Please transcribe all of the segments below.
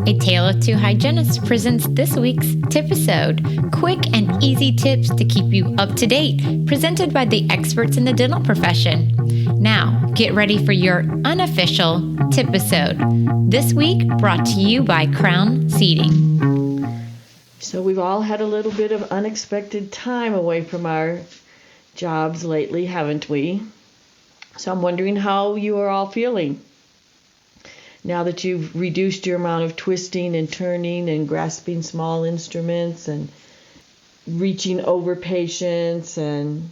A Tale of Two Hygienists presents this week's TIPisode, quick and easy tips to keep you up to date, presented by the experts in the dental profession. Now, get ready for your unofficial TIPisode. This week, brought to you by Crown Seating. So we've all had a little bit of unexpected time away from our jobs lately, haven't we? So I'm wondering how you are all feeling now that you've reduced your amount of twisting and turning and grasping small instruments and reaching over patients. And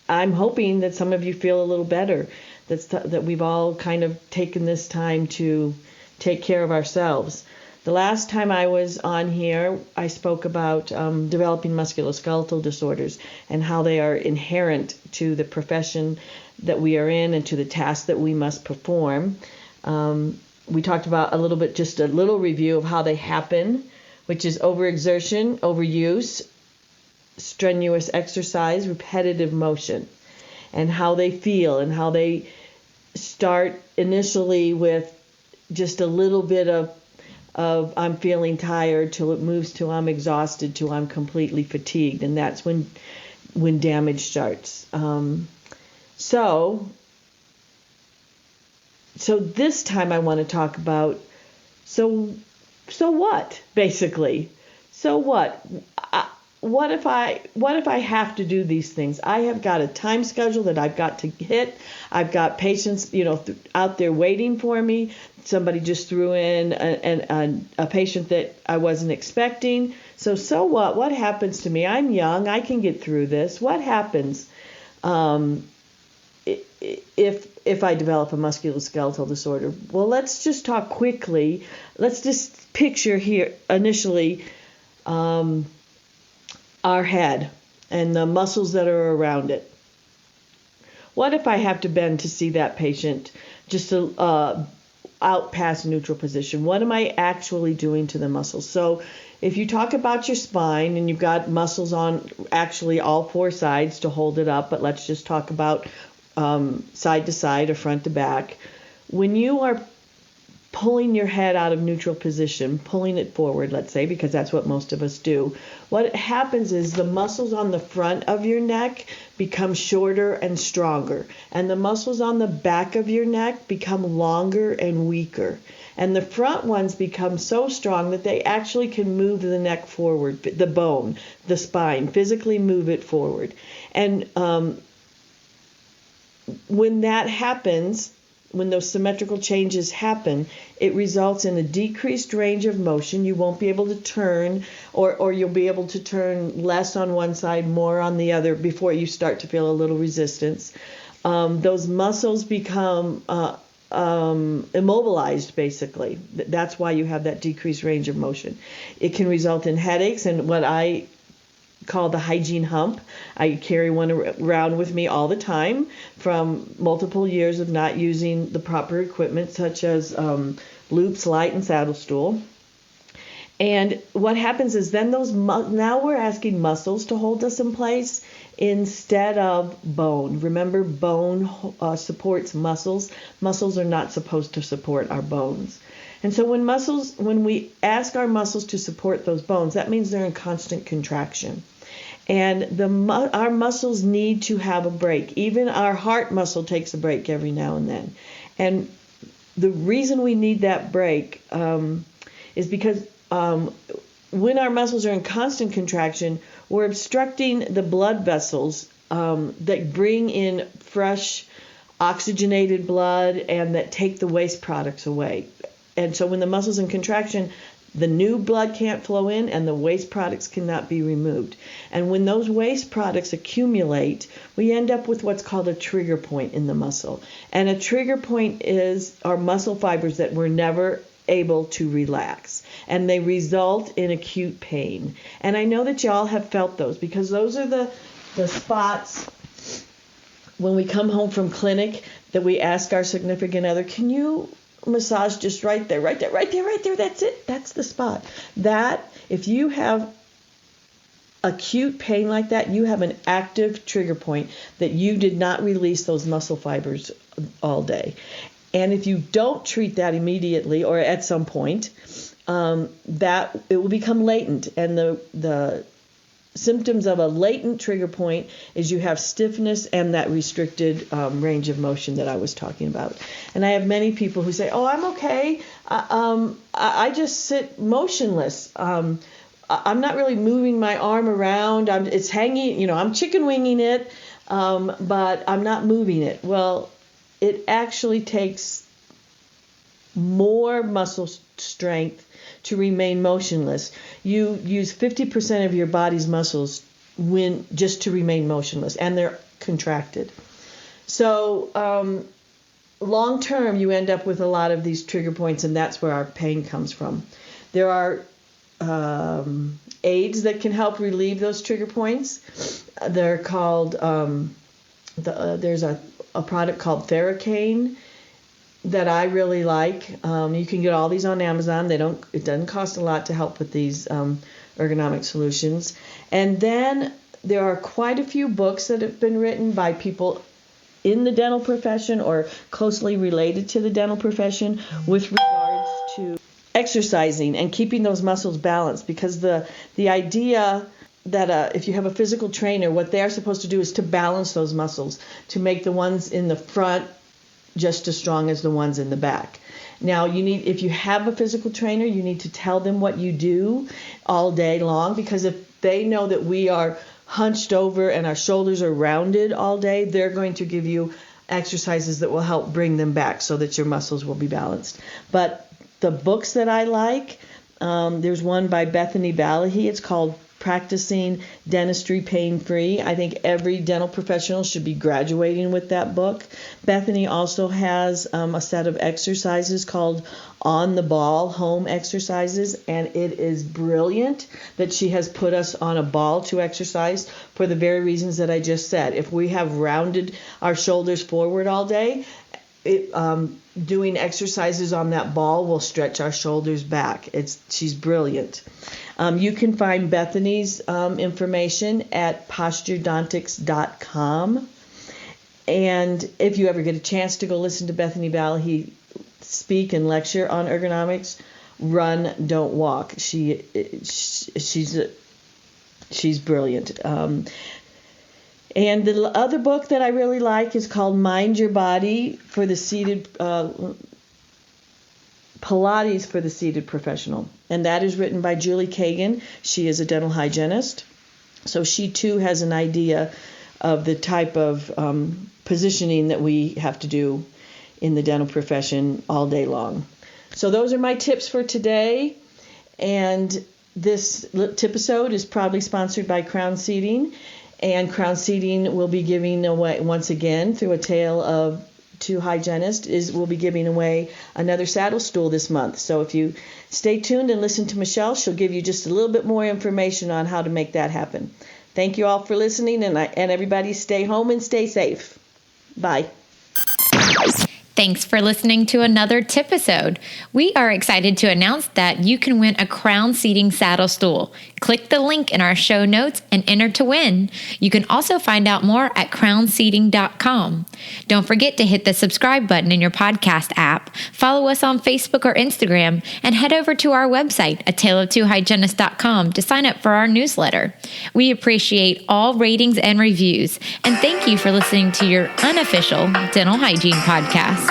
I'm hoping that some of you feel a little better, that we've all kind of taken this time to take care of ourselves. The last time I was on here, I spoke about developing musculoskeletal disorders and how they are inherent to the profession that we are in and to the tasks that we must perform. We talked about just a little review of how they happen, which is overexertion, overuse, strenuous exercise, repetitive motion, and how they feel and how they start initially with just a little bit of I'm feeling tired till it moves to I'm exhausted till I'm completely fatigued, and that's when damage starts. So this time I want to talk about so what, basically. So what? What if I have to do these things? I have got a time schedule that I've got to hit. I've got patients, out there waiting for me. Somebody just threw in a patient that I wasn't expecting. So what? What happens to me? I'm young. I can get through this. What happens if I develop a musculoskeletal disorder? Well, let's just talk quickly. Let's just picture here initially our head and the muscles that are around it. What if I have to bend to see that patient just out past neutral position? What am I actually doing to the muscles? So if you talk about your spine and you've got muscles on actually all four sides to hold it up, but let's just talk about side to side or front to back. When you are pulling your head out of neutral position, pulling it forward, let's say, because that's what most of us do, what happens is the muscles on the front of your neck become shorter and stronger, and the muscles on the back of your neck become longer and weaker. And the front ones become so strong that they actually can move the neck forward, the bone, the spine, physically move it forward. And when that happens, when those symmetrical changes happen, it results in a decreased range of motion. You won't be able to turn, or you'll be able to turn less on one side, more on the other before you start to feel a little resistance. Those muscles become immobilized, basically. That's why you have that decreased range of motion. It can result in headaches and what I called the hygiene hump. I carry one around with me all the time from multiple years of not using the proper equipment, such as loops, light, and saddle stool. And what happens is then now we're asking muscles to hold us in place instead of bone. Remember, bone supports muscles. Muscles are not supposed to support our bones. And so when we ask our muscles to support those bones, that means they're in constant contraction. And our muscles need to have a break. Even our heart muscle takes a break every now and then. And the reason we need that break is because when our muscles are in constant contraction, we're obstructing the blood vessels that bring in fresh oxygenated blood and that take the waste products away. And so when the muscle's in contraction, the new blood can't flow in and the waste products cannot be removed. And when those waste products accumulate, we end up with what's called a trigger point in the muscle. And a trigger point are muscle fibers that were never able to relax. And they result in acute pain. And I know that y'all have felt those because those are the spots when we come home from clinic that we ask our significant other, can you massage just right there, that's it, that's the spot. That, if you have acute pain like that, you have an active trigger point that you did not release those muscle fibers all day. And if you don't treat that immediately or at some point, that it will become latent. And the symptoms of a latent trigger point is you have stiffness and that restricted range of motion that I was talking about. And I have many people who say, "Oh, I'm okay. I just sit motionless. I'm not really moving my arm around. It's hanging. I'm chicken winging it, but I'm not moving it." Well, it actually takes more muscle strength to remain motionless. You use 50% of your body's muscles just to remain motionless, and they're contracted. So long term, you end up with a lot of these trigger points, and that's where our pain comes from. There are aids that can help relieve those trigger points. They're called, there's a product called Theracane that I really like. You can get all these on Amazon. It doesn't cost a lot to help with these ergonomic solutions. And then there are quite a few books that have been written by people in the dental profession or closely related to the dental profession with regards to exercising and keeping those muscles balanced, because the idea that if you have a physical trainer, what they're supposed to do is to balance those muscles, to make the ones in the front just as strong as the ones in the back. Now, if you have a physical trainer, you need to tell them what you do all day long, because if they know that we are hunched over and our shoulders are rounded all day, they're going to give you exercises that will help bring them back so that your muscles will be balanced. But the books that I like, there's one by Bethany Balahi. It's called Practicing Dentistry Pain-Free. I think every dental professional should be graduating with that book. Bethany also has a set of exercises called On the Ball Home Exercises, and it is brilliant that she has put us on a ball to exercise for the very reasons that I just said. If we have rounded our shoulders forward all day, doing exercises on that ball will stretch our shoulders back. She's brilliant. You can find Bethany's information at posturedontics.com. And if you ever get a chance to go listen to Bethany Balahi speak and lecture on ergonomics, run, don't walk. She's brilliant. And the other book that I really like is called Mind Your Body for the Seated Pilates for the Seated Professional. And that is written by Julie Kagan. She is a dental hygienist. So she too has an idea of the type of positioning that we have to do in the dental profession all day long. So those are my tips for today. And this TIPisode is proudly sponsored by Crown Seating. And Crown Seating will be giving away, once again, through a tale of two hygienists, we'll be giving away another saddle stool this month. So if you stay tuned and listen to Michelle, she'll give you just a little bit more information on how to make that happen. Thank you all for listening, and everybody stay home and stay safe. Bye. Thanks for listening to another TIPisode. We are excited to announce that you can win a Crown Seating saddle stool. Click the link in our show notes and enter to win. You can also find out more at crownseating.com. Don't forget to hit the subscribe button in your podcast app, follow us on Facebook or Instagram, and head over to our website, ataleoftwohygienists.com, to sign up for our newsletter. We appreciate all ratings and reviews, and thank you for listening to your unofficial dental hygiene podcast.